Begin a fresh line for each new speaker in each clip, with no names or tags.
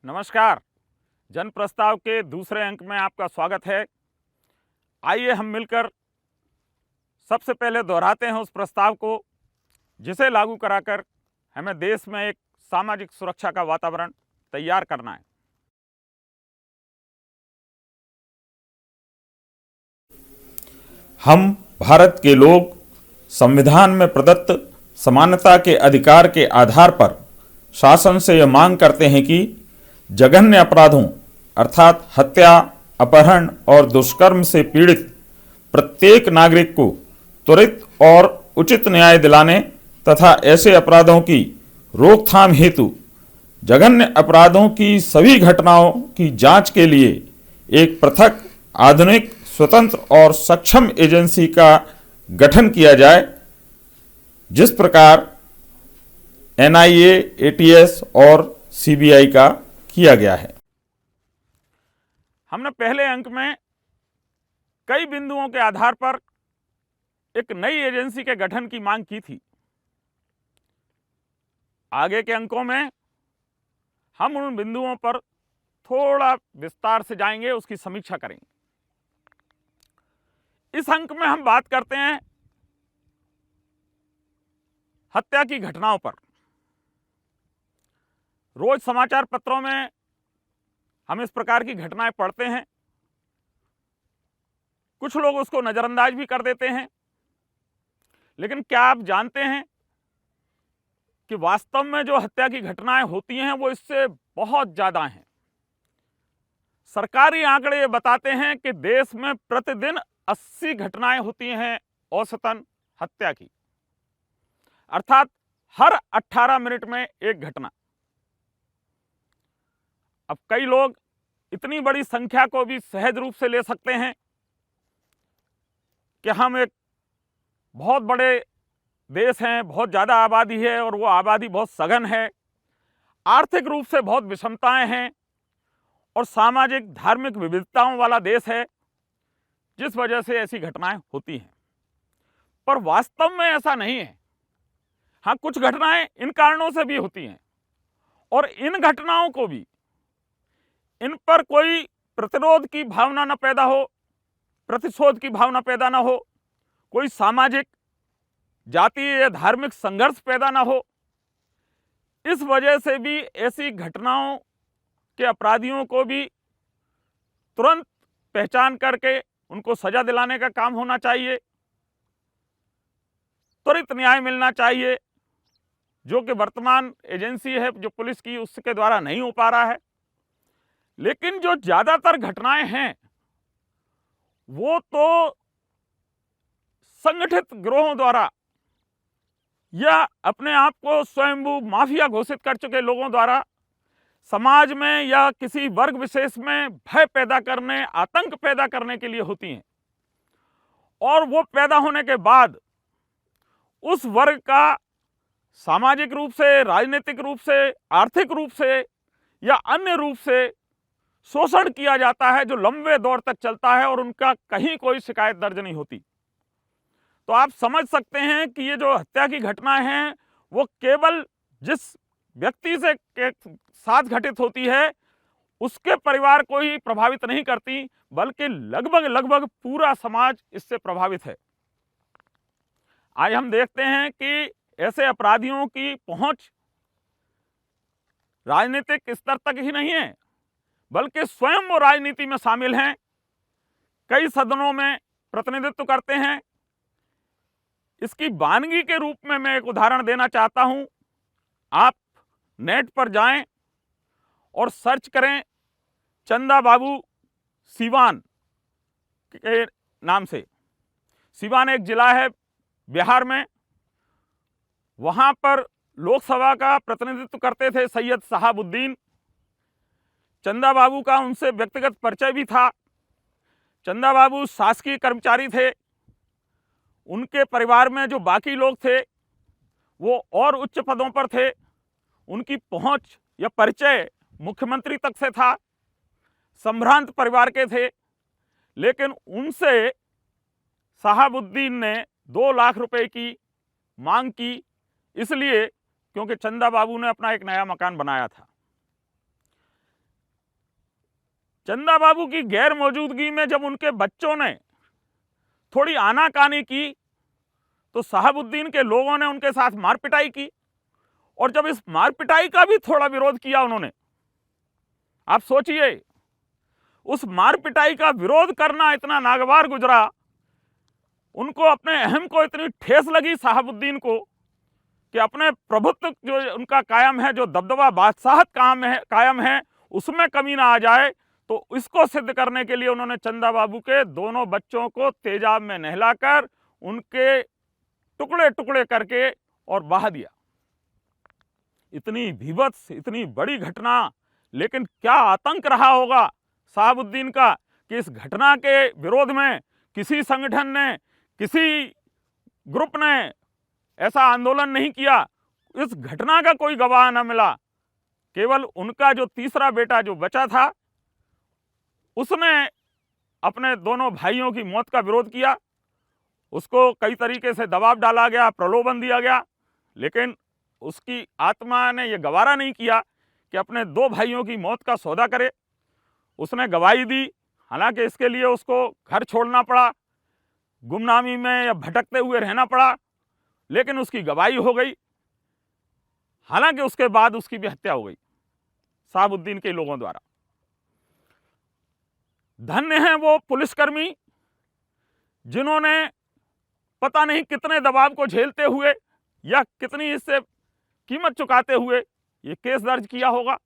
नमस्कार। जन प्रस्ताव के दूसरे अंक में आपका स्वागत है। आइए हम मिलकर सबसे पहले दोहराते हैं उस प्रस्ताव को जिसे लागू कराकर हमें देश में एक सामाजिक सुरक्षा का वातावरण तैयार करना है।
हम भारत के लोग संविधान में प्रदत्त समानता के अधिकार के आधार पर शासन से यह मांग करते हैं कि जघन्य अपराधों अर्थात हत्या, अपहरण और दुष्कर्म से पीड़ित प्रत्येक नागरिक को त्वरित और उचित न्याय दिलाने तथा ऐसे अपराधों की रोकथाम हेतु जघन्य अपराधों की सभी घटनाओं की जांच के लिए एक पृथक, आधुनिक, स्वतंत्र और सक्षम एजेंसी का गठन किया जाए, जिस प्रकार एनआईए, एटीएस और सीबीआई का किया गया है।
हमने पहले अंक में कई बिंदुओं के आधार पर एक नई एजेंसी के गठन की मांग की थी। आगे के अंकों में हम उन बिंदुओं पर थोड़ा विस्तार से जाएंगे, उसकी समीक्षा करेंगे। इस अंक में हम बात करते हैं हत्या की घटनाओं पर। रोज समाचार पत्रों में हम इस प्रकार की घटनाएं पढ़ते हैं। कुछ लोग उसको नजरअंदाज भी कर देते हैं, लेकिन क्या आप जानते हैं कि वास्तव में जो हत्या की घटनाएं होती हैं वो इससे बहुत ज्यादा हैं। सरकारी आंकड़े ये बताते हैं कि देश में प्रतिदिन 80 घटनाएं होती हैं औसतन हत्या की, अर्थात हर 18 मिनट में एक घटना। अब कई लोग इतनी बड़ी संख्या को भी सहज रूप से ले सकते हैं कि हम एक बहुत बड़े देश हैं, बहुत ज़्यादा आबादी है और वो आबादी बहुत सघन है, आर्थिक रूप से बहुत विषमताएं हैं और सामाजिक धार्मिक विविधताओं वाला देश है, जिस वजह से ऐसी घटनाएं होती हैं। पर वास्तव में ऐसा नहीं है। हाँ, कुछ घटनाएं इन कारणों से भी होती हैं और इन घटनाओं को भी, इन पर कोई प्रतिरोध की भावना न पैदा हो, प्रतिशोध की भावना पैदा न हो, कोई सामाजिक, जातीय या धार्मिक संघर्ष पैदा न हो, इस वजह से भी ऐसी घटनाओं के अपराधियों को भी तुरंत पहचान करके उनको सजा दिलाने का काम होना चाहिए, त्वरित न्याय मिलना चाहिए, जो कि वर्तमान एजेंसी है जो पुलिस की, उसके द्वारा नहीं हो पा रहा है। लेकिन जो ज्यादातर घटनाएं हैं वो तो संगठित गिरोहों द्वारा या अपने आप को स्वयंभू माफिया घोषित कर चुके लोगों द्वारा समाज में या किसी वर्ग विशेष में भय पैदा करने, आतंक पैदा करने के लिए होती हैं। और वो पैदा होने के बाद उस वर्ग का सामाजिक रूप से, राजनीतिक रूप से, आर्थिक रूप से या अन्य रूप से शोषण किया जाता है, जो लंबे दौर तक चलता है और उनका कहीं कोई शिकायत दर्ज नहीं होती। तो आप समझ सकते हैं कि ये जो हत्या की घटनाएं हैं वो केवल जिस व्यक्ति से के साथ घटित होती है उसके परिवार को ही प्रभावित नहीं करती, बल्कि लगभग पूरा समाज इससे प्रभावित है। आज हम देखते हैं कि ऐसे अपराधियों की पहुंच राजनीतिक स्तर तक ही नहीं है, बल्कि स्वयं वो राजनीति में शामिल हैं, कई सदनों में प्रतिनिधित्व करते हैं। इसकी वानगी के रूप में मैं एक उदाहरण देना चाहता हूं। आप नेट पर जाएं और सर्च करें चंदा बाबू सीवान के नाम से। सीवान एक जिला है बिहार में, वहां पर लोकसभा का प्रतिनिधित्व करते थे सैयद शहाबुद्दीन। चंदा बाबू का उनसे व्यक्तिगत परिचय भी था। चंदा बाबू शासकीय कर्मचारी थे। उनके परिवार में जो बाकी लोग थे वो और उच्च पदों पर थे। उनकी पहुंच या परिचय मुख्यमंत्री तक से था, संभ्रांत परिवार के थे। लेकिन उनसे शहाबुद्दीन ने 2 लाख रुपए की मांग की, इसलिए क्योंकि चंदा बाबू ने अपना एक नया मकान बनाया था। चंदा बाबू की गैर मौजूदगी में जब उनके बच्चों ने थोड़ी आनाकानी की तो शहाबुद्दीन के लोगों ने उनके साथ मारपिटाई की, और जब इस मारपिटाई का भी थोड़ा विरोध किया उन्होंने, आप सोचिए उस मारपिटाई का विरोध करना इतना नागवार गुजरा, उनको अपने अहम को इतनी ठेस लगी शहाबुद्दीन को कि अपने प्रभुत्व जो उनका कायम है, जो दबदबा बादशाहत कायम है, उसमें कमी ना आ जाए। तो इसको सिद्ध करने के लिए उन्होंने चंदा बाबू के दोनों बच्चों को तेजाब में नहलाकर उनके टुकड़े टुकड़े करके और बहा दिया। इतनी भीभत्स, इतनी बड़ी घटना, लेकिन क्या आतंक रहा होगा शहाबुद्दीन का कि इस घटना के विरोध में किसी संगठन ने, किसी ग्रुप ने ऐसा आंदोलन नहीं किया, इस घटना का कोई गवाह न मिला। केवल उनका जो तीसरा बेटा जो बचा था, उसने अपने दोनों भाइयों की मौत का विरोध किया। उसको कई तरीके से दबाव डाला गया, प्रलोभन दिया गया, लेकिन उसकी आत्मा ने यह गवारा नहीं किया कि अपने दो भाइयों की मौत का सौदा करे। उसने गवाही दी, हालांकि इसके लिए उसको घर छोड़ना पड़ा, गुमनामी में या भटकते हुए रहना पड़ा, लेकिन उसकी गवाही हो गई। हालांकि उसके बाद उसकी भी हत्या हो गई शहाबुद्दीन के लोगों द्वारा। धन्य हैं वो पुलिसकर्मी जिन्होंने पता नहीं कितने दबाव को झेलते हुए या कितनी इससे कीमत चुकाते हुए ये केस दर्ज किया होगा।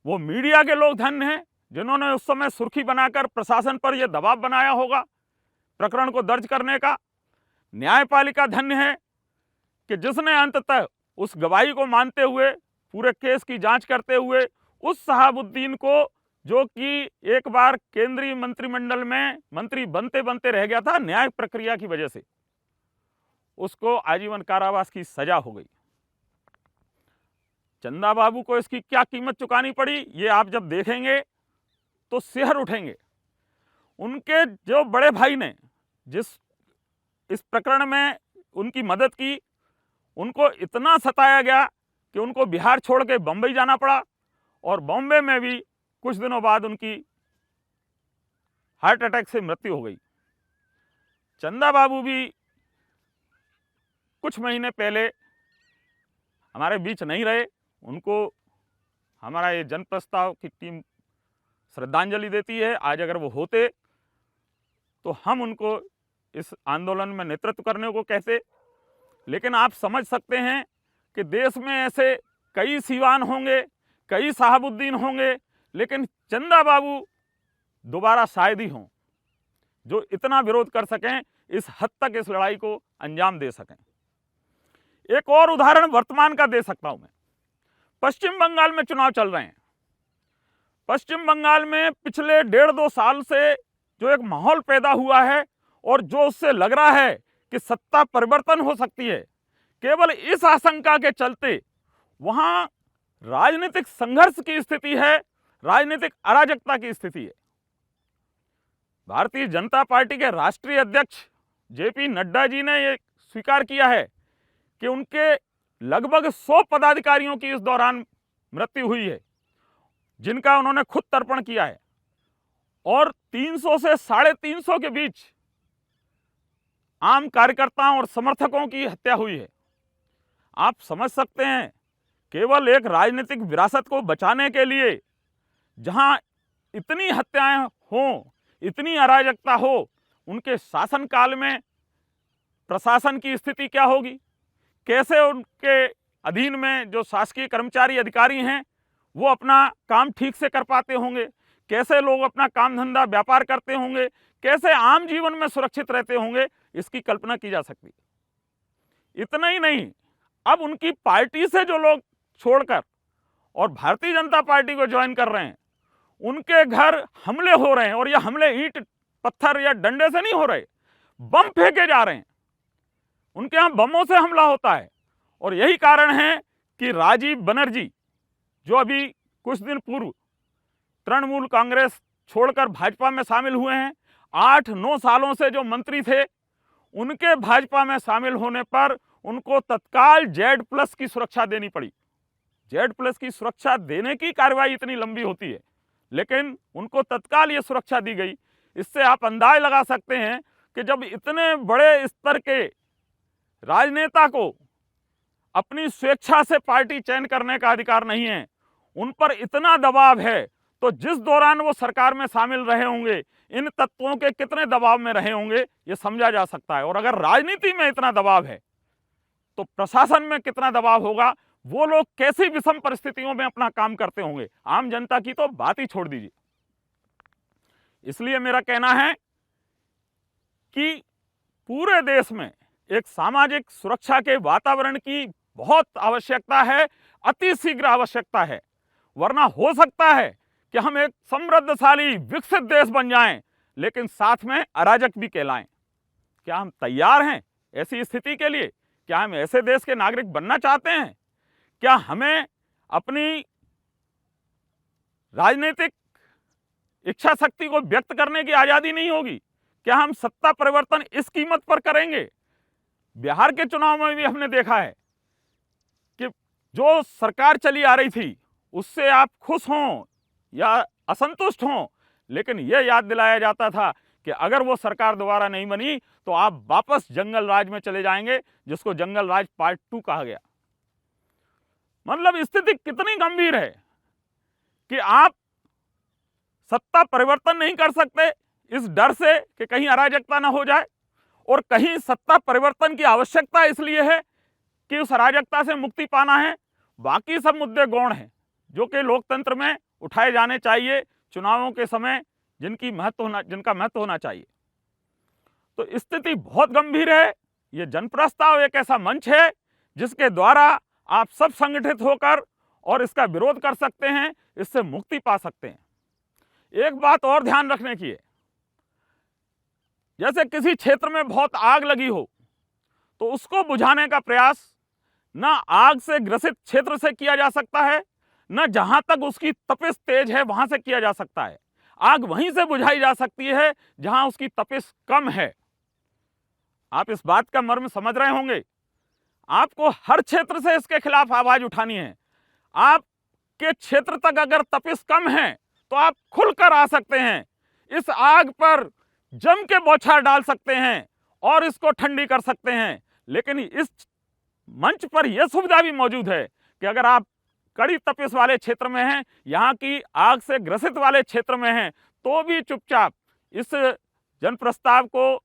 वो मीडिया के लोग धन्य हैं जिन्होंने उस समय सुर्खी बनाकर प्रशासन पर यह दबाव बनाया होगा प्रकरण को दर्ज करने का। न्यायपालिका धन्य है कि जिसने अंततः उस गवाही को मानते हुए पूरे केस की जांच करते हुए उस शहाबुद्दीन को, जो कि एक बार केंद्रीय मंत्रिमंडल में मंत्री बनते बनते रह गया था न्याय प्रक्रिया की वजह से, उसको आजीवन कारावास की सजा हो गई। चंदा बाबू को इसकी क्या कीमत चुकानी पड़ी, ये आप जब देखेंगे तो सिहर उठेंगे। उनके जो बड़े भाई ने जिस इस प्रकरण में उनकी मदद की, उनको इतना सताया गया कि उनको बिहार छोड़ के बंबई जाना पड़ा, और बॉम्बे में भी कुछ दिनों बाद उनकी हार्ट अटैक से मृत्यु हो गई। चंदा बाबू भी कुछ महीने पहले हमारे बीच नहीं रहे। उनको हमारा ये जन प्रस्ताव की टीम श्रद्धांजलि देती है। आज अगर वो होते तो हम उनको इस आंदोलन में नेतृत्व करने को कहते, लेकिन आप समझ सकते हैं कि देश में ऐसे कई सीवान होंगे, कई शहाबुद्दीन होंगे, लेकिन चंदा बाबू दोबारा शायद ही हों जो इतना विरोध कर सकें, इस हद तक इस लड़ाई को अंजाम दे सकें। एक और उदाहरण वर्तमान का दे सकता हूं मैं। पश्चिम बंगाल में चुनाव चल रहे हैं। पश्चिम बंगाल में पिछले 1.5-2 साल से जो एक माहौल पैदा हुआ है और जो उससे लग रहा है कि सत्ता परिवर्तन हो सकती है, केवल इस आशंका के चलते वहां राजनीतिक संघर्ष की स्थिति है, राजनीतिक अराजकता की स्थिति है। भारतीय जनता पार्टी के राष्ट्रीय अध्यक्ष जेपी नड्डा जी ने यह स्वीकार किया है कि उनके लगभग 100 पदाधिकारियों की इस दौरान मृत्यु हुई है, जिनका उन्होंने खुद तर्पण किया है, और 300 से 350 के बीच आम कार्यकर्ताओं और समर्थकों की हत्या हुई है। आप समझ सकते हैं, केवल एक राजनीतिक विरासत को बचाने के लिए जहां इतनी हत्याएं हों, इतनी अराजकता हो, उनके शासनकाल में प्रशासन की स्थिति क्या होगी, कैसे उनके अधीन में जो शासकीय कर्मचारी अधिकारी हैं वो अपना काम ठीक से कर पाते होंगे, कैसे लोग अपना काम धंधा व्यापार करते होंगे, कैसे आम जीवन में सुरक्षित रहते होंगे, इसकी कल्पना की जा सकती है। इतना ही नहीं, अब उनकी पार्टी से जो लोग छोड़कर और भारतीय जनता पार्टी को ज्वाइन कर रहे हैं, उनके घर हमले हो रहे हैं, और ये हमले ईंट पत्थर या डंडे से नहीं हो रहे, बम फेंके जा रहे हैं। उनके यहां बमों से हमला होता है। और यही कारण है कि राजीव बनर्जी, जो अभी कुछ दिन पूर्व तृणमूल कांग्रेस छोड़कर भाजपा में शामिल हुए हैं, 8-9 सालों से जो मंत्री थे, उनके भाजपा में शामिल होने पर उनको तत्काल Z+ की सुरक्षा देनी पड़ी। Z+ की सुरक्षा देने की कार्रवाई इतनी लंबी होती है, लेकिन उनको तत्काल ये सुरक्षा दी गई। इससे आप अंदाज लगा सकते हैं कि जब इतने बड़े स्तर के राजनेता को अपनी स्वेच्छा से पार्टी चयन करने का अधिकार नहीं है, उन पर इतना दबाव है, तो जिस दौरान वो सरकार में शामिल रहे होंगे इन तत्वों के कितने दबाव में रहे होंगे ये समझा जा सकता है। और अगर राजनीति में इतना दबाव है तो प्रशासन में कितना दबाव होगा, वो लोग कैसी विषम परिस्थितियों में अपना काम करते होंगे, आम जनता की तो बात ही छोड़ दीजिए। इसलिए मेरा कहना है कि पूरे देश में एक सामाजिक सुरक्षा के वातावरण की बहुत आवश्यकता है, अति शीघ्र आवश्यकता है, वरना हो सकता है कि हम एक समृद्धशाली विकसित देश बन जाएं लेकिन साथ में अराजक भी कहलाएं। क्या हम तैयार हैं ऐसी स्थिति के लिए? क्या हम ऐसे देश के नागरिक बनना चाहते हैं? क्या हमें अपनी राजनीतिक इच्छा शक्ति को व्यक्त करने की आजादी नहीं होगी? क्या हम सत्ता परिवर्तन इस कीमत पर करेंगे? बिहार के चुनाव में भी हमने देखा है कि जो सरकार चली आ रही थी उससे आप खुश हों या असंतुष्ट हों, लेकिन यह याद दिलाया जाता था कि अगर वो सरकार दोबारा नहीं बनी तो आप वापस जंगल राज में चले जाएंगे, जिसको जंगल राज पार्ट 2 कहा गया। मतलब स्थिति कितनी गंभीर है कि आप सत्ता परिवर्तन नहीं कर सकते इस डर से कि कहीं अराजकता ना हो जाए, और कहीं सत्ता परिवर्तन की आवश्यकता इसलिए है कि उस अराजकता से मुक्ति पाना है। बाकी सब मुद्दे गौण हैं जो कि लोकतंत्र में उठाए जाने चाहिए चुनावों के समय, जिनका महत्व होना चाहिए। तो स्थिति बहुत गंभीर है। ये जनप्रस्ताव एक ऐसा मंच है जिसके द्वारा आप सब संगठित होकर और इसका विरोध कर सकते हैं, इससे मुक्ति पा सकते हैं। एक बात और ध्यान रखने की है, जैसे किसी क्षेत्र में बहुत आग लगी हो तो उसको बुझाने का प्रयास ना आग से ग्रसित क्षेत्र से किया जा सकता है, न जहां तक उसकी तपिश तेज है वहां से किया जा सकता है। आग वहीं से बुझाई जा सकती है जहां उसकी तपिश कम है। आप इस बात का मर्म समझ रहे होंगे। आपको हर क्षेत्र से इसके खिलाफ आवाज उठानी है। आपके क्षेत्र तक अगर तपिश कम है तो आप खुलकर आ सकते हैं, इस आग पर जम के बौछार डाल सकते हैं और इसको ठंडी कर सकते हैं। लेकिन इस मंच पर यह सुविधा भी मौजूद है कि अगर आप कड़ी तपिश वाले क्षेत्र में हैं, यहाँ की आग से ग्रसित वाले क्षेत्र में हैं, तो भी चुपचाप इस जनप्रस्ताव को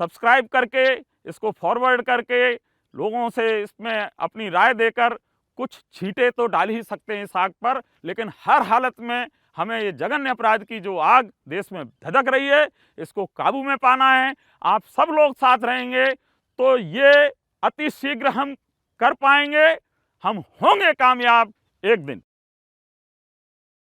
सब्सक्राइब करके, इसको फॉरवर्ड करके, लोगों से इसमें अपनी राय देकर कुछ छींटे तो डाल ही सकते हैं इस आग पर। लेकिन हर हालत में हमें ये जघन्य अपराध की जो आग देश में धधक रही है, इसको काबू में पाना है। आप सब लोग साथ रहेंगे तो ये अति शीघ्र हम कर पाएंगे। हम होंगे कामयाब एक दिन।